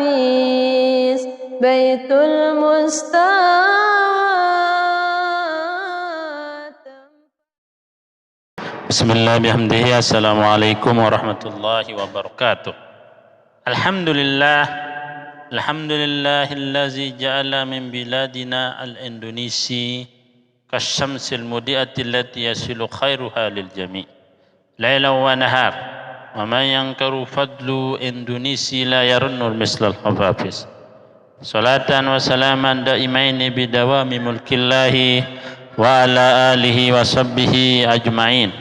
Hafiz Baitul Mustawat. Bismillahirrahmanirrahim. Assalamualaikum warahmatullahi wabarakatuh. Alhamdulillahillazi ja'ala min biladina al-Indonesi kasyamsil mudi'ati allati yasilu khairuha lil jami' laila wa nahar wa man yankaru fadlu Indonesi la yarunnul mislal khafafis. Salatan wa salaman daimaini bidawami mulkillahi wa ala alihi wa sahbihi ajma'in.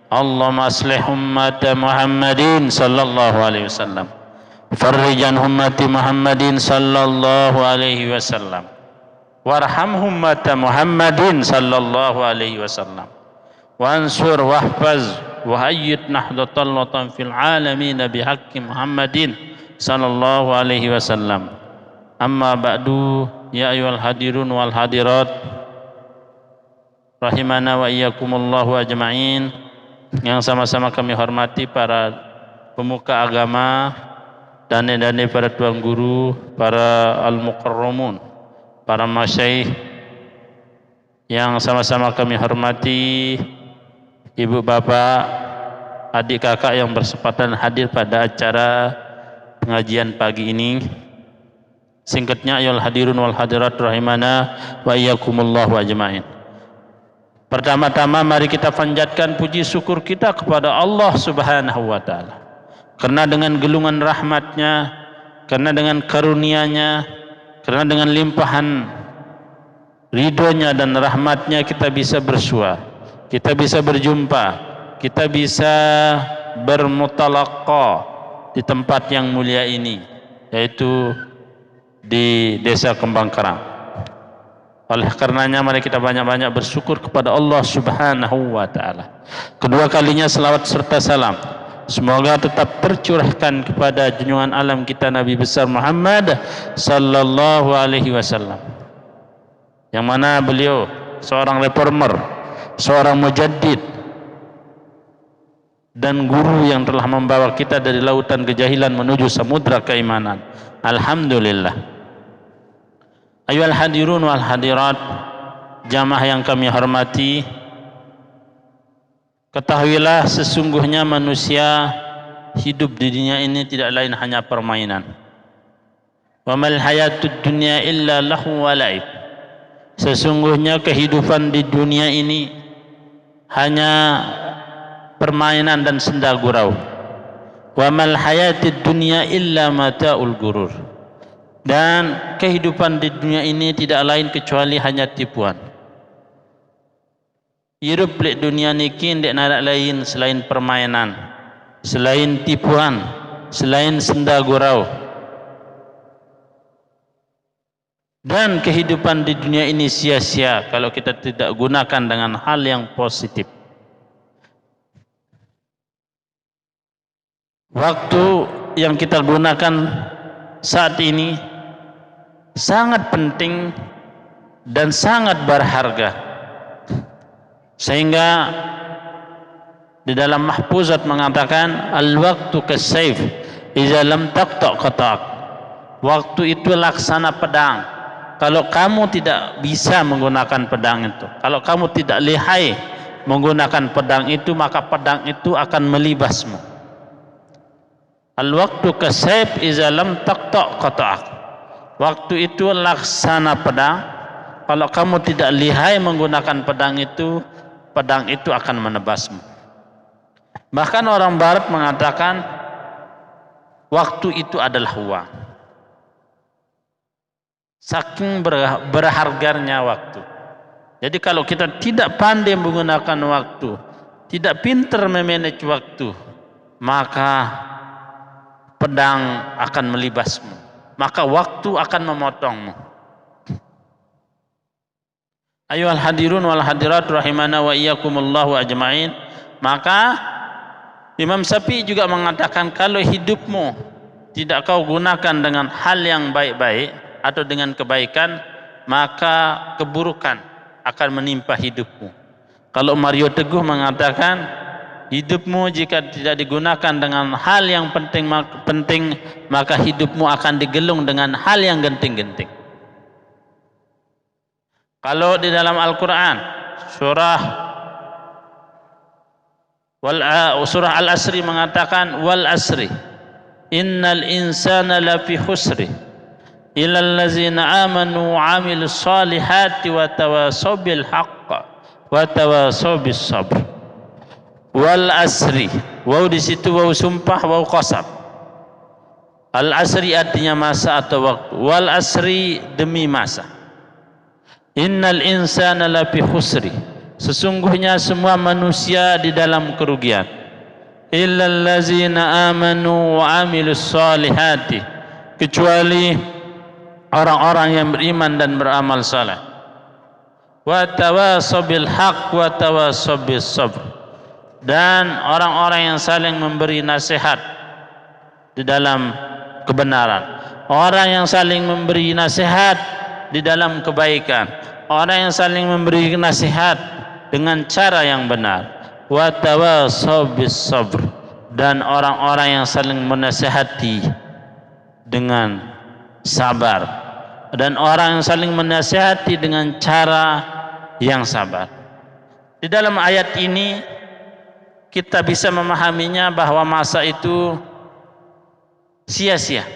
Allahumma aslih ummata Muhammadin sallallahu alaihi wasallam, farrijan ummati Muhammadin sallallahu alaihi wasallam, warham ummata Muhammadin sallallahu alaihi wasallam, wansur wahfaz wahayyid nahdatan watan fil alamin bihaqqi Muhammadin sallallahu alaihi wasallam. Amma ba'du, ya ayyuhal hadirun wal hadirat rahimana wa iyyakumullahu ajma'in. Yang sama-sama kami hormati para pemuka agama, dane-dane para tuan guru, para al-mukarramun, para masyaikh yang sama-sama kami hormati, ibu bapak, adik kakak yang bersempatan hadir pada acara pengajian pagi ini. Singkatnya, ayyuhal hadirun wal hadirat rahimana wa iyyakumullahu ajma'in. Pertama-tama mari kita panjatkan puji syukur kita kepada Allah Subhanahu wa taala. Karena dengan gelungan rahmatnya, karena dengan karunia-Nya, karena dengan limpahan ridhonya dan rahmatnya kita bisa bersua, kita bisa berjumpa, kita bisa bermutalaqqa di tempat yang mulia ini, yaitu di Desa Kembang Karang. Oleh karenanya mari kita banyak-banyak bersyukur kepada Allah Subhanahu wa taala. Kedua kalinya selawat serta salam semoga tetap tercurahkan kepada junjungan alam kita Nabi besar Muhammad sallallahu alaihi wasallam, yang mana beliau seorang reformer, seorang mujaddid dan guru yang telah membawa kita dari lautan kejahilan menuju samudra keimanan. Alhamdulillah. Ayyuhal hadirun wal hadirat, jamaah yang kami hormati, ketahuilah sesungguhnya manusia hidup di dunia ini tidak lain hanya permainan. Wa mal hayatud dunya illa lahu wa la'ib. Sesungguhnya kehidupan di dunia ini hanya permainan dan senda gurau. Wa mal hayatid dunya illa mata'ul gurur. Dan kehidupan di dunia ini tidak lain kecuali hanya tipuan. Hidup di dunia niki ndak ada lain selain permainan, selain tipuan, selain senda gurau. Dan kehidupan di dunia ini sia-sia kalau kita tidak gunakan dengan hal yang positif. Waktu yang kita gunakan saat ini sangat penting dan sangat berharga, sehingga di dalam mahfuzat mengatakan al-waqtu kas-sayf idza lam taqta' qata'ak. Waktu itu laksana pedang. Kalau kamu tidak bisa menggunakan pedang itu, kalau kamu tidak lihai menggunakan pedang itu, maka pedang itu akan melibasmu. Al-waqtu kas-sayf idza lam taqta' qata'ak. Waktu itu laksana pedang. Kalau kamu tidak lihai menggunakan pedang itu akan menebasmu. Bahkan orang barat mengatakan waktu itu adalah uang. Saking berharganya waktu. Jadi kalau kita tidak pandai menggunakan waktu, tidak pintar memanage waktu, maka pedang akan melibasmu, maka waktu akan memotongmu. Ayyuhal hadirun wal hadirat rahimana wa iyyakumullahu ajma'in. Maka Imam Syafi'i juga mengatakan kalau hidupmu tidak kau gunakan dengan hal yang baik-baik atau dengan kebaikan, maka keburukan akan menimpa hidupmu. Kalau Mario Teguh mengatakan Hidupmu jika tidak digunakan dengan hal yang penting, maka hidupmu akan digelung dengan hal yang genting-genting. Kalau di dalam Al-Quran surah Al-Asri mengatakan wal asri innal insana lafi khusri illal ladzina amanu wa amilus solihati wa tawasaw bil haqq wa tawasaw bis sabr. Wal asri, waw di situ waw sumpah, waw qasam. Al asri artinya masa atau waktu. Wal asri demi masa. Innal insana lafi khusri, sesungguhnya semua manusia di dalam kerugian. Illal ladzina amanu wa amilus solihati, kecuali orang-orang yang beriman dan beramal saleh. Wa tawasaw bil haqq wa tawasaw bis sabr, dan orang-orang yang saling memberi nasihat di dalam kebenaran, orang yang saling memberi nasihat di dalam kebaikan, orang yang saling memberi nasihat dengan cara yang benar. Wa tawasaw bis sabr, dan orang-orang yang saling menasihati dengan sabar, dan orang yang saling menasihati dengan cara yang sabar. Di dalam ayat ini kita bisa memahaminya bahwa masa itu sia-sia.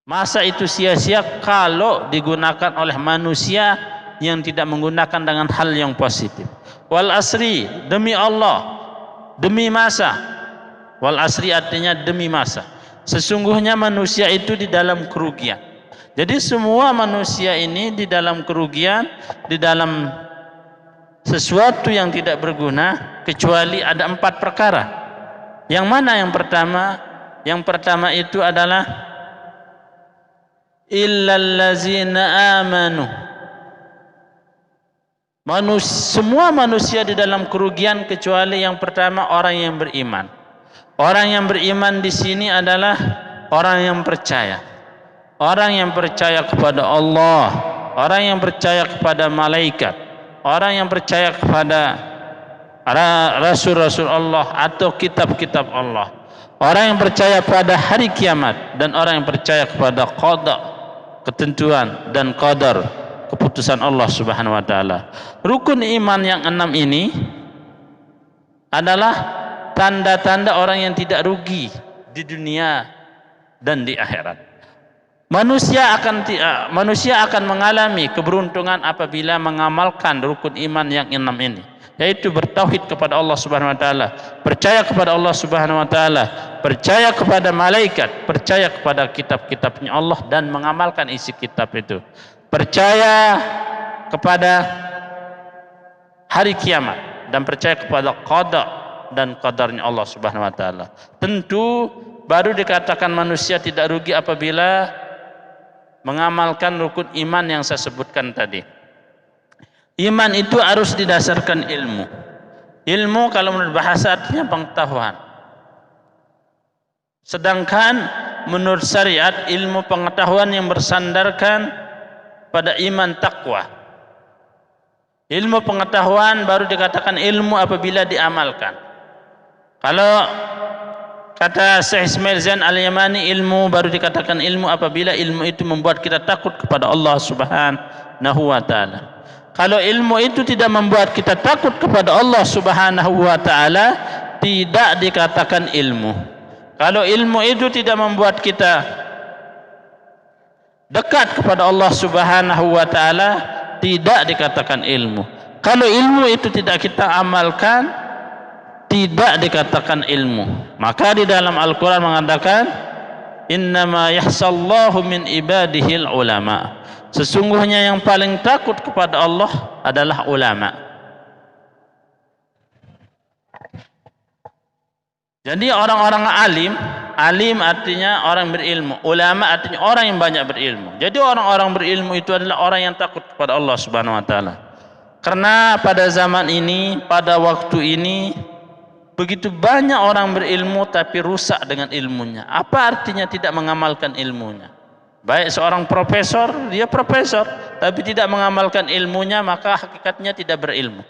Masa itu sia-sia kalau digunakan oleh manusia yang tidak menggunakan dengan hal yang positif. Wal asri, demi Allah, demi masa. Wal asri artinya demi masa. Sesungguhnya manusia itu di dalam kerugian. Jadi semua manusia ini di dalam kerugian, di dalam sesuatu yang tidak berguna, kecuali ada 4 perkara. Yang mana yang pertama? Yang pertama itu adalah illal ladzina amanu. Semua manusia di dalam kerugian kecuali yang pertama, orang yang beriman. Orang yang beriman di sini adalah orang yang percaya. Orang yang percaya kepada Allah, orang yang percaya kepada malaikat, orang yang percaya kepada Rasul-Rasul Allah atau kitab-kitab Allah, orang yang percaya pada hari kiamat, dan orang yang percaya kepada qada, ketentuan dan qadar, keputusan Allah Subhanahu wa taala. Rukun iman yang 6 ini adalah tanda-tanda orang yang tidak rugi di dunia dan di akhirat. Manusia akan mengalami keberuntungan apabila mengamalkan rukun iman yang 6 ini, yaitu bertauhid kepada Allah Subhanahu wa taala, percaya kepada Allah Subhanahu wa taala, percaya kepada malaikat, percaya kepada kitab-kitabnya Allah dan mengamalkan isi kitab itu, percaya kepada hari kiamat dan percaya kepada qada dan qadarnya Allah Subhanahu wa taala. Tentu baru dikatakan manusia tidak rugi apabila mengamalkan rukun iman yang saya sebutkan tadi. Iman itu harus didasarkan ilmu. Ilmu kalau menurut bahasa artinya pengetahuan. Sedangkan menurut syariat ilmu pengetahuan yang bersandarkan pada iman takwa. Ilmu pengetahuan baru dikatakan ilmu apabila diamalkan. Kalau kata Syekh Ismail Zain Al-Yamani, ilmu baru dikatakan ilmu apabila ilmu itu membuat kita takut kepada Allah Subhanahu wa taala. Kalau ilmu itu tidak membuat kita takut kepada Allah Subhanahu wa taala, tidak dikatakan ilmu. Kalau ilmu itu tidak membuat kita dekat kepada Allah Subhanahu wa taala, tidak dikatakan ilmu. Kalau ilmu itu tidak kita amalkan, tidak dikatakan ilmu. Maka di dalam Al-Quran mengatakan innama yahsallahu min ibadihil ulama, sesungguhnya yang paling takut kepada Allah adalah ulama. Jadi orang-orang alim artinya orang berilmu, ulama artinya orang yang banyak berilmu. Jadi orang-orang berilmu itu adalah orang yang takut kepada Allah Subhanahu wa taala. Karena pada zaman ini, pada waktu ini, begitu banyak orang berilmu tapi rusak dengan ilmunya. Apa artinya tidak mengamalkan ilmunya? Baik seorang profesor, dia profesor tapi tidak mengamalkan ilmunya, maka hakikatnya tidak berilmu.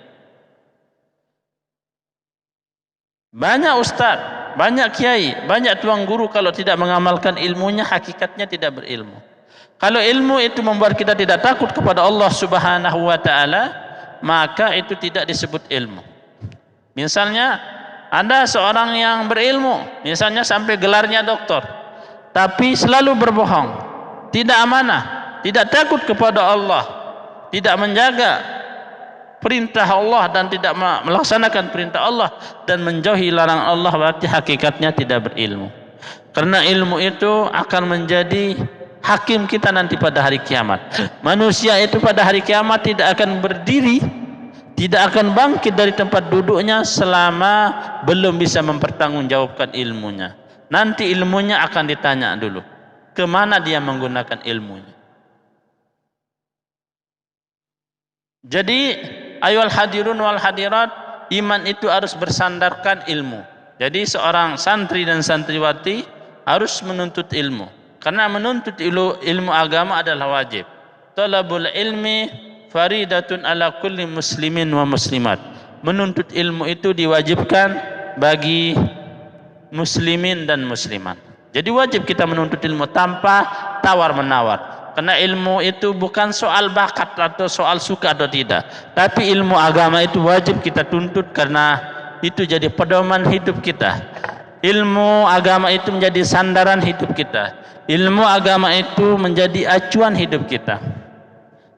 Banyak ustaz, banyak kiai, banyak tuang guru kalau tidak mengamalkan ilmunya hakikatnya tidak berilmu. Kalau ilmu itu membuat kita tidak takut kepada Allah Subhanahu wa taala, maka itu tidak disebut ilmu. Misalnya ada seorang yang berilmu, misalnya sampai gelarnya doktor, tapi selalu berbohong, tidak amanah, tidak takut kepada Allah, tidak menjaga perintah Allah dan tidak melaksanakan perintah Allah dan menjauhi larangan Allah, berarti hakikatnya tidak berilmu. Karena ilmu itu akan menjadi hakim kita nanti pada hari kiamat. Manusia itu pada hari kiamat tidak akan berdiri, tidak akan bangkit dari tempat duduknya selama belum bisa mempertanggungjawabkan ilmunya. Nanti ilmunya akan ditanya dulu, kemana dia menggunakan ilmunya. Jadi ayuhal hadirun wal hadirat, iman itu harus bersandarkan ilmu. Jadi seorang santri dan santriwati harus menuntut ilmu, karena menuntut ilmu agama adalah wajib. Talabul ilmi faridatun ala kulli muslimin wa muslimat. Menuntut ilmu itu diwajibkan bagi muslimin dan muslimat. Jadi wajib kita menuntut ilmu tanpa tawar menawar. Karena ilmu itu bukan soal bakat atau soal suka atau tidak, tapi ilmu agama itu wajib kita tuntut karena itu jadi pedoman hidup kita. Ilmu agama itu menjadi sandaran hidup kita. Ilmu agama itu menjadi acuan hidup kita.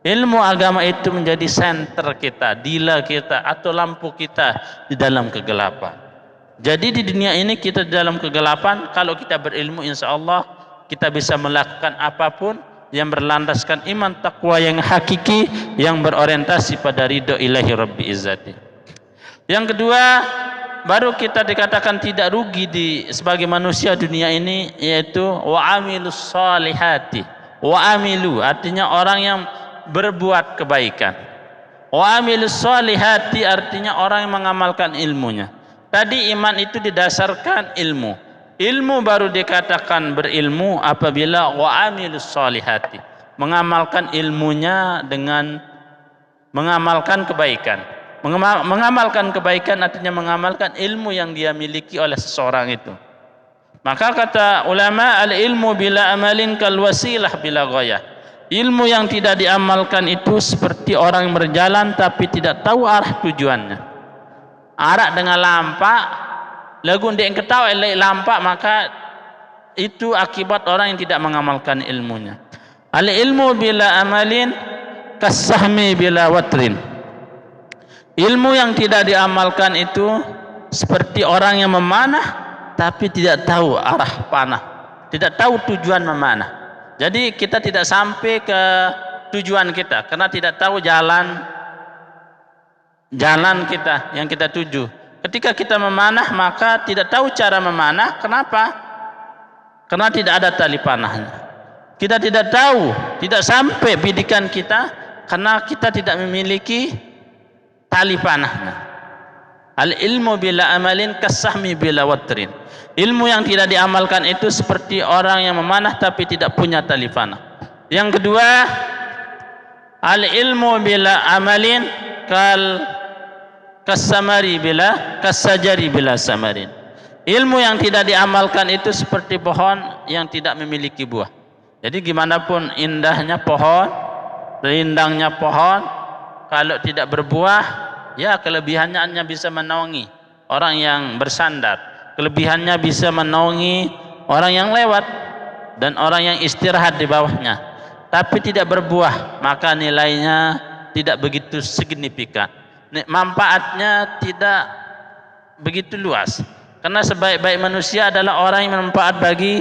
Ilmu agama itu menjadi senter kita, dila kita atau lampu kita di dalam kegelapan. Jadi di dunia ini kita di dalam kegelapan, kalau kita berilmu insya Allah kita bisa melakukan apapun yang berlandaskan iman takwa yang hakiki, yang berorientasi pada ridho ilahi rabbi izzati. Yang kedua, baru kita dikatakan tidak rugi sebagai manusia dunia ini, yaitu wa'amilus salihati. Wa'amilu artinya orang yang berbuat kebaikan. Wa'amilus salihati artinya orang yang mengamalkan ilmunya. Tadi iman itu didasarkan ilmu. Ilmu baru dikatakan berilmu apabila wa'amilus salihati, mengamalkan ilmunya dengan mengamalkan kebaikan. Mengamalkan kebaikan artinya mengamalkan ilmu yang dia miliki oleh seseorang itu. Maka kata ulama, al ilmu bila amalin kal wasilah bila ghayah. Ilmu yang tidak diamalkan itu seperti orang yang berjalan tapi tidak tahu arah tujuannya. Arah dengan lampak, lagu ndek ketawa elek lampak, maka itu akibat orang yang tidak mengamalkan ilmunya. Al ilmu bila amalin kasahmi bila watrin. Ilmu yang tidak diamalkan itu seperti orang yang memanah tapi tidak tahu arah panah, tidak tahu tujuan memanah. Jadi kita tidak sampai ke tujuan kita karena tidak tahu jalan kita yang kita tuju. Ketika kita memanah maka tidak tahu cara memanah. Kenapa? Karena tidak ada tali panahnya. Kita tidak tahu, tidak sampai bidikan kita karena kita tidak memiliki tali panahnya. Al ilmu bila amalin kasahmi bila watrin. Ilmu yang tidak diamalkan itu seperti orang yang memanah tapi tidak punya tali panah. Yang kedua, al ilmu bila amalin kasamari bila kasajari bila samarin. Ilmu yang tidak diamalkan itu seperti pohon yang tidak memiliki buah. Jadi gimana pun indahnya pohon, rindangnya pohon, kalau tidak berbuah, ya kelebihannya hanya bisa menaungi orang yang bersandar. Kelebihannya bisa menaungi orang yang lewat dan orang yang istirahat di bawahnya. Tapi tidak berbuah, maka nilainya tidak begitu signifikan. Manfaatnya tidak begitu luas. Karena sebaik-baik manusia adalah orang yang bermanfaat bagi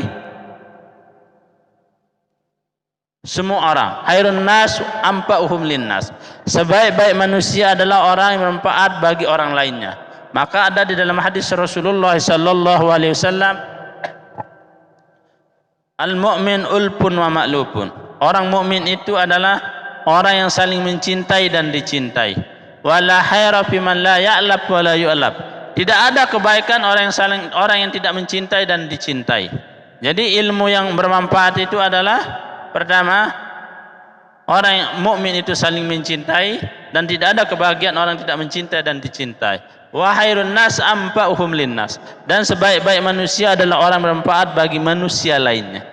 semua orang. Khairun nas anfa'uhum linnas. Sebaik-baik manusia adalah orang yang bermanfaat bagi orang lainnya. Maka ada di dalam hadis Rasulullah sallallahu alaihi wasallam, al-mu'min ulpun wa ma'lupun. Orang mukmin itu adalah orang yang saling mencintai dan dicintai. Wala khaira fi man la ya'lab wa la yu'lab. Tidak ada kebaikan orang yang tidak mencintai dan dicintai. Jadi ilmu yang bermanfaat itu adalah pertama, orang yang mukmin itu saling mencintai dan tidak ada kebahagiaan orang yang tidak mencintai dan dicintai. Wa khairun nas anfa'uhum linnas. Dan sebaik-baik manusia adalah orang bermanfaat bagi manusia lainnya.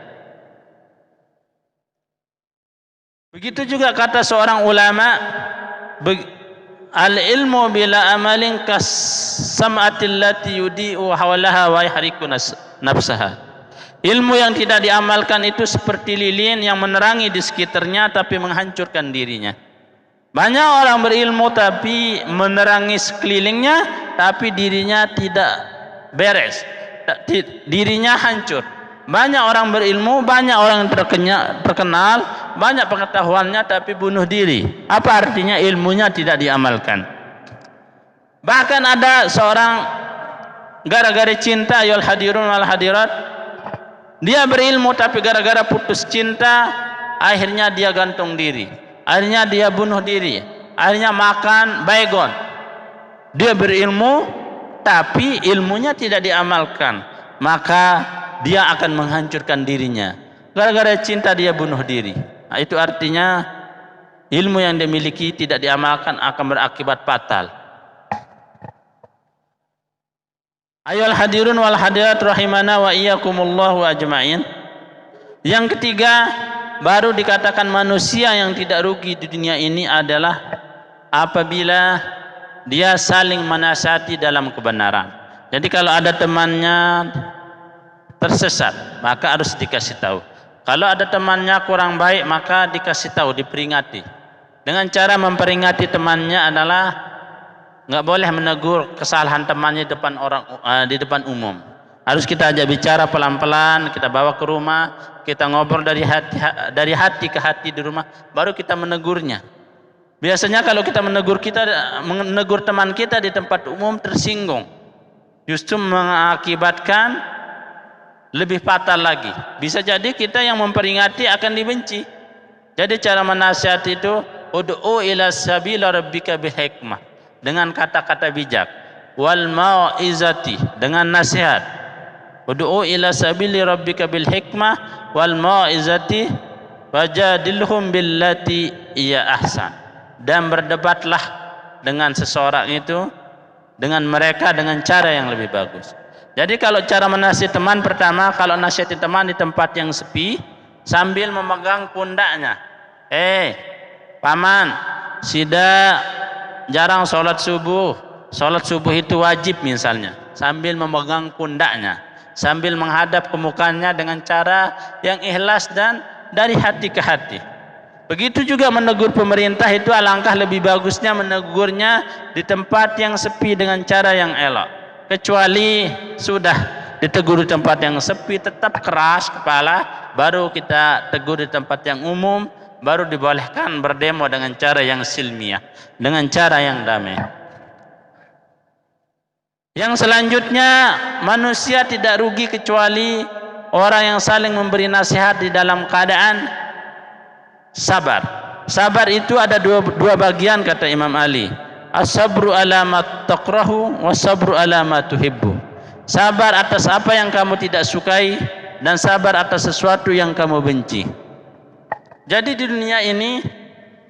Begitu juga kata seorang ulama, al ilmu bila amalin kas sam'atil lati yudi'u hawalaha wa yahriku nafsaha. Ilmu yang tidak diamalkan itu seperti lilin yang menerangi di sekitarnya tapi menghancurkan dirinya. Banyak orang berilmu tapi menerangi sekelilingnya, tapi dirinya tidak beres, dirinya hancur. Banyak orang berilmu, banyak orang terkenal, banyak pengetahuannya tapi bunuh diri. Apa artinya? Ilmunya tidak diamalkan. Bahkan ada seorang gara-gara cinta, ayol hadirun wal hadirat, dia berilmu tapi gara-gara putus cinta akhirnya dia gantung diri. Akhirnya dia bunuh diri, akhirnya makan baygon. Dia berilmu tapi ilmunya tidak diamalkan, maka dia akan menghancurkan dirinya. Gara-gara cinta dia bunuh diri. Nah, itu artinya ilmu yang dia miliki tidak diamalkan akan berakibat fatal. Ayol hadirun wal hadirat rahimana wa iyyakumullahu ajma'in. Yang ketiga, baru dikatakan manusia yang tidak rugi di dunia ini adalah apabila dia saling menasihati dalam kebenaran. Jadi kalau ada temannya tersesat, maka harus dikasih tahu. Kalau ada temannya kurang baik, maka dikasih tahu, diperingati. Dengan cara memperingati temannya adalah nggak boleh menegur kesalahan temannya di depan umum. Harus kita ajak bicara pelan-pelan, kita bawa ke rumah, kita ngobrol dari hati ke hati di rumah, baru kita menegurnya. Biasanya kalau kita menegur teman kita di tempat umum tersinggung, justru mengakibatkan lebih fatal lagi. Bisa jadi kita yang memperingati akan dibenci. Jadi cara menasihati itu ud'u ila sabila rabbika bihikmah, dengan kata-kata bijak, wal mau'izati, dengan nasihat. Ud'u ila sabili rabbika bil hikmah wal mau'izati wajadilhum billati iya ahsan. Dan berdebatlah dengan seseorang itu, dengan mereka dengan cara yang lebih bagus. Jadi kalau cara menasihati teman, pertama kalau nasihati teman di tempat yang sepi sambil memegang pundaknya. Paman, sida jarang sholat subuh. Sholat subuh itu wajib misalnya. Sambil memegang pundaknya, sambil menghadap ke mukanya dengan cara yang ikhlas dan dari hati ke hati. Begitu juga menegur pemerintah, itu alangkah lebih bagusnya menegurnya di tempat yang sepi dengan cara yang elok. Kecuali sudah ditegur di tempat yang sepi tetap keras kepala, baru kita tegur di tempat yang umum, baru dibolehkan berdemo dengan cara yang silmiah, dengan cara yang damai. Yang selanjutnya, manusia tidak rugi kecuali orang yang saling memberi nasihat di dalam keadaan sabar. Sabar itu ada dua bagian kata Imam Ali. As-sabru ala ma takrahu was-sabru ala ma tuhibbu. Sabar atas apa yang kamu tidak sukai dan sabar atas sesuatu yang kamu benci. Jadi di dunia ini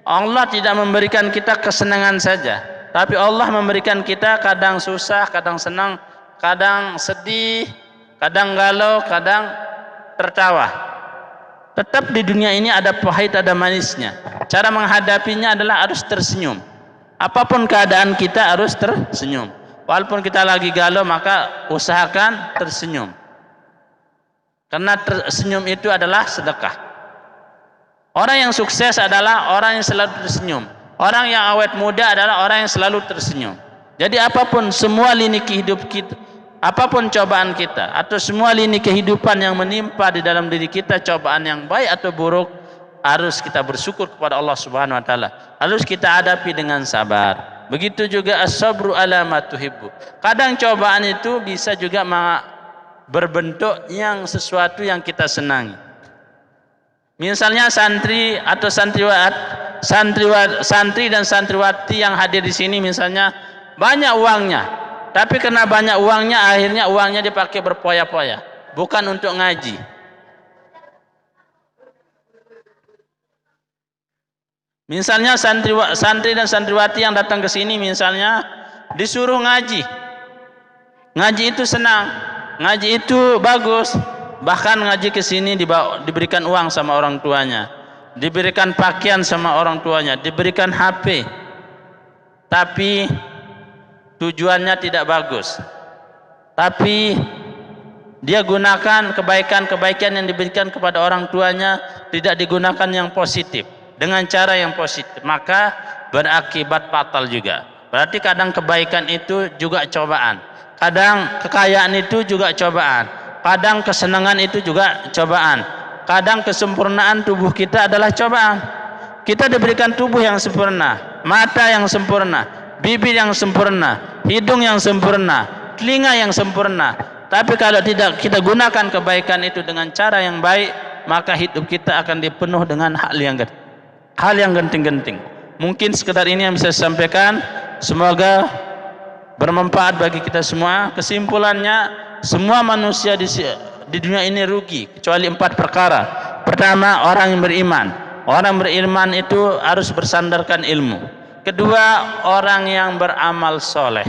Allah tidak memberikan kita kesenangan saja, tapi Allah memberikan kita kadang susah, kadang senang, kadang sedih, kadang galau, kadang tertawa. Tetap di dunia ini ada pahit, ada manisnya. Cara menghadapinya adalah harus tersenyum. Apapun keadaan kita harus tersenyum. Walaupun kita lagi galau, maka usahakan tersenyum. Karena tersenyum itu adalah sedekah. Orang yang sukses adalah orang yang selalu tersenyum. Orang yang awet muda adalah orang yang selalu tersenyum. Jadi apapun, semua lini kehidupan kita, apapun cobaan kita, atau semua lini kehidupan yang menimpa di dalam diri kita, cobaan yang baik atau buruk, harus kita bersyukur kepada Allah Subhanahu wa taala. Harus kita hadapi dengan sabar. Begitu juga as-sabru ala ma tuhibbu. Kadang cobaan itu bisa juga berbentuk yang sesuatu yang kita senangi. Misalnya santri atau santri dan santriwati yang hadir di sini, misalnya banyak uangnya, tapi karena banyak uangnya akhirnya uangnya dipakai berpoya-poya, bukan untuk ngaji. Misalnya santri dan santriwati yang datang ke sini, misalnya disuruh ngaji. Ngaji itu senang, ngaji itu bagus. Bahkan ngaji ke sini diberikan uang sama orang tuanya, diberikan pakaian sama orang tuanya, diberikan HP. Tapi tujuannya tidak bagus. Tapi dia gunakan kebaikan-kebaikan yang diberikan kepada orang tuanya tidak digunakan yang positif, dengan cara yang positif, maka berakibat fatal juga. Berarti kadang kebaikan itu juga cobaan, kadang kekayaan itu juga cobaan, kadang kesenangan itu juga cobaan, kadang kesempurnaan tubuh kita adalah cobaan. Kita diberikan tubuh yang sempurna, mata yang sempurna, bibir yang sempurna, hidung yang sempurna, telinga yang sempurna. Tapi kalau tidak kita gunakan kebaikan itu dengan cara yang baik, maka hidup kita akan dipenuh dengan hal yang genting-genting. Mungkin sekedar ini yang bisa saya sampaikan. Semoga bermanfaat bagi kita semua. Kesimpulannya, semua manusia di dunia ini rugi kecuali 4 perkara. Pertama, orang yang beriman. Orang beriman itu harus bersandarkan ilmu. Kedua, orang yang beramal soleh.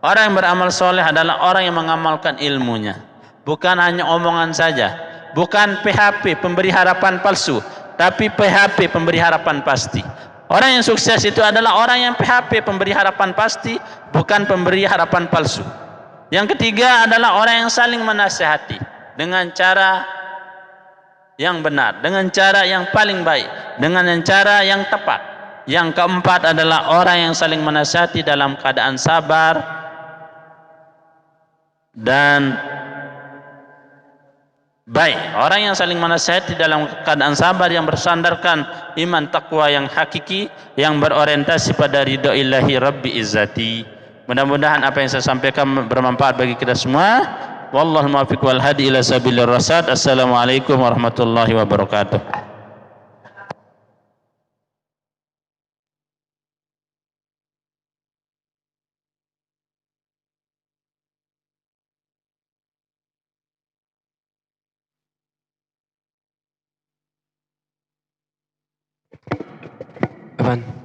Orang yang beramal soleh adalah orang yang mengamalkan ilmunya, bukan hanya omongan saja, bukan PHP pemberi harapan palsu, tapi PHP pemberi harapan pasti. Orang yang sukses itu adalah orang yang PHP pemberi harapan pasti, bukan pemberi harapan palsu. Yang ketiga adalah orang yang saling menasihati dengan cara yang benar, dengan cara yang paling baik, dengan cara yang tepat. Yang keempat adalah orang yang saling menasihati dalam keadaan sabar dan baik. Orang yang saling menasihati dalam keadaan sabar yang bersandarkan iman takwa yang hakiki, yang berorientasi pada ridho ilahi rabbi izzati. Mudah-mudahan apa yang saya sampaikan bermanfaat bagi kita semua. Wallahul muwaffiq wal hadi ila sabilir rasyad. Assalamualaikum warahmatullahi wabarakatuh. Apaan?